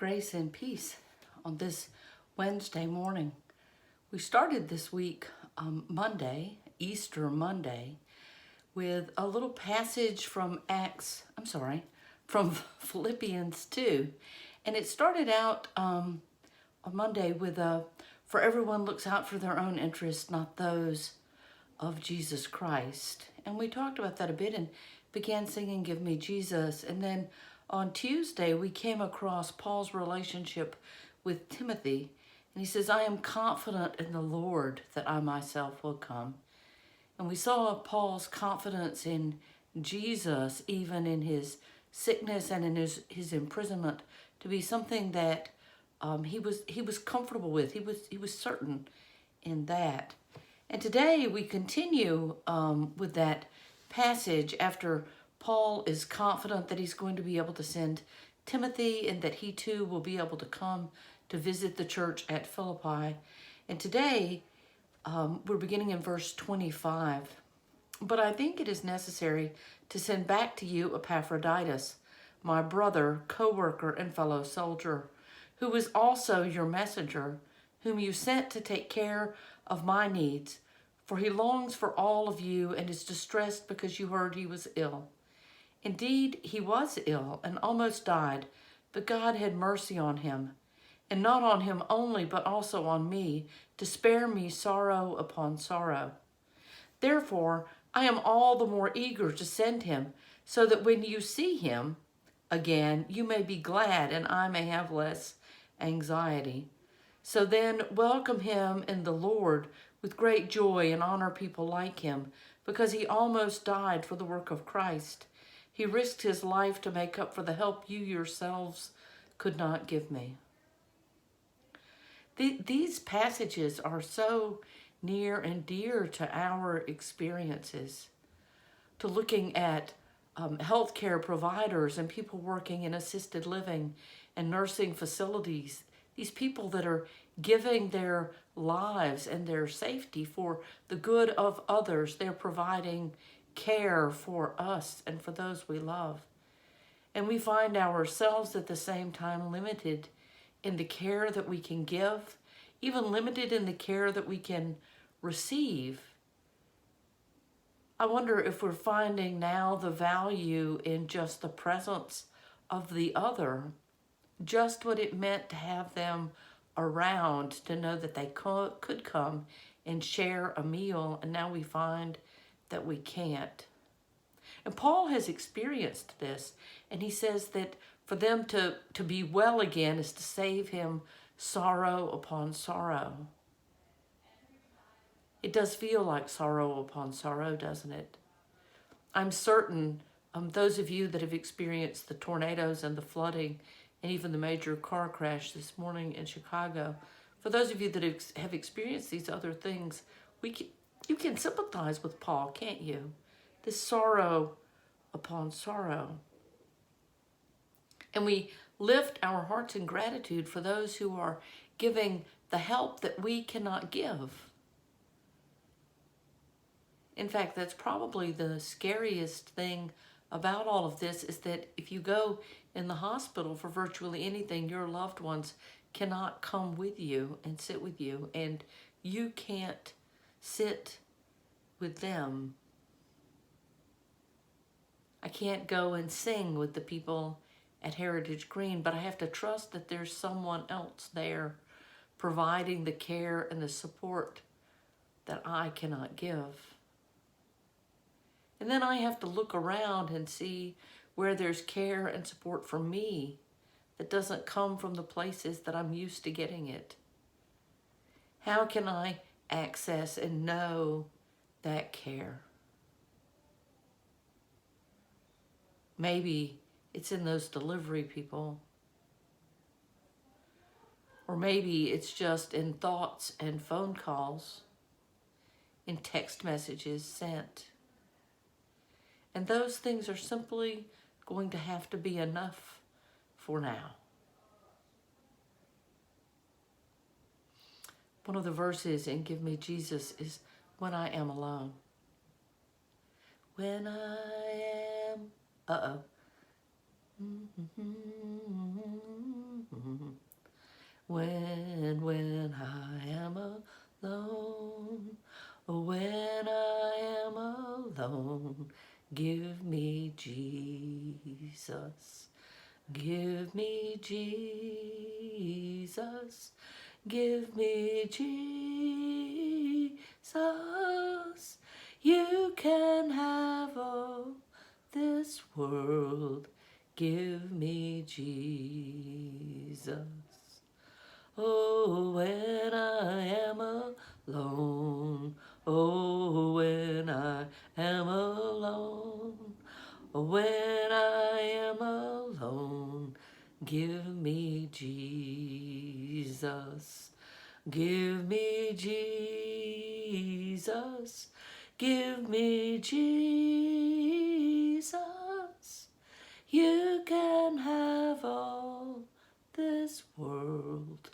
Grace and peace on this Wednesday morning. We started this week, Monday, Easter Monday, with a little passage from from Philippians 2. And it started out on Monday with for everyone looks out for their own interests, not those of Jesus Christ. And we talked about that a bit and began singing Give Me Jesus. And then on Tuesday, we came across Paul's relationship with Timothy. And he says, I am confident in the Lord that I myself will come. And we saw Paul's confidence in Jesus, even in his sickness and in his imprisonment, to be something that he was comfortable with. He was certain in that. And today we continue with that passage after Paul is confident that he's going to be able to send Timothy and that he too will be able to come to visit the church at Philippi. And today we're beginning in verse 25. But I think it is necessary to send back to you Epaphroditus, my brother, co-worker, and fellow soldier, who is also your messenger, whom you sent to take care of my needs, for he longs for all of you and is distressed because you heard he was ill. Indeed, he was ill and almost died, but God had mercy on him, and not on him only, but also on me, to spare me sorrow upon sorrow. Therefore, I am all the more eager to send him, so that when you see him again, you may be glad and I may have less anxiety. So then, welcome him in the Lord with great joy and honor people like him, because he almost died for the work of Christ. He risked his life to make up for the help you yourselves could not give me. These passages are so near and dear to our experiences, to looking at healthcare providers and people working in assisted living and nursing facilities, these people that are giving their lives and their safety for the good of others. They're providing care for us and for those we love. And we find ourselves at the same time limited in the care that we can give, even limited in the care that we can receive. I wonder if we're finding now the value in just the presence of the other, just what it meant to have them around, to know that they could come and share a meal, and now we find that we can't. And Paul has experienced this, and he says that for them to be well again is to save him sorrow upon sorrow. It does feel like sorrow upon sorrow, doesn't it? I'm certain those of you that have experienced the tornadoes and the flooding and even the major car crash this morning in Chicago, for those of you that have experienced these other things, you can sympathize with Paul, can't you? This sorrow upon sorrow. And we lift our hearts in gratitude for those who are giving the help that we cannot give. In fact, that's probably the scariest thing about all of this, is that if you go in the hospital for virtually anything, your loved ones cannot come with you and sit with you, and you can't sit with them. I can't go and sing with the people at Heritage Green, but I have to trust that there's someone else there providing the care and the support that I cannot give. And then I have to look around and see where there's care and support for me that doesn't come from the places that I'm used to getting it. How can I access and know that care? Maybe it's in those delivery people. Or maybe it's just in thoughts and phone calls, in text messages sent. And those things are simply going to have to be enough for now. One of the verses in Give Me Jesus is when I am alone. When I am, when I am alone, when I am alone, give me Jesus. Give me Jesus. Give me Jesus. You can have all this world. Give me Jesus. Oh, when I am alone. Oh, when I am alone. When I am alone. Give me Jesus. Give me Jesus. Give me Jesus. You can have all this world.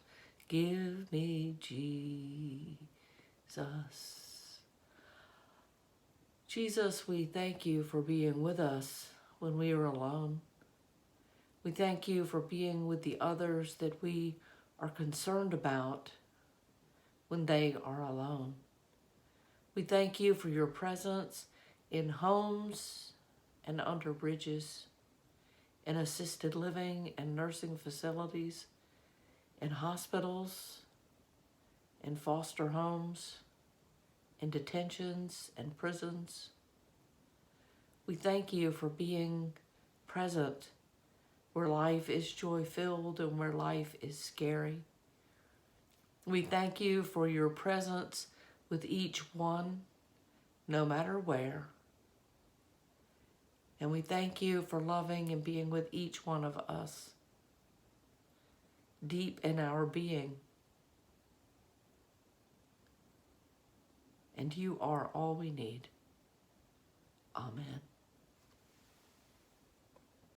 Give me Jesus. Jesus, we thank you for being with us when we are alone. We thank you for being with the others that we are concerned about when they are alone. We thank you for your presence in homes and under bridges, in assisted living and nursing facilities, in hospitals, in foster homes, in detentions and prisons. We thank you for being present where life is joy-filled and where life is scary. We thank you for your presence with each one, no matter where. And we thank you for loving and being with each one of us, deep in our being. And you are all we need.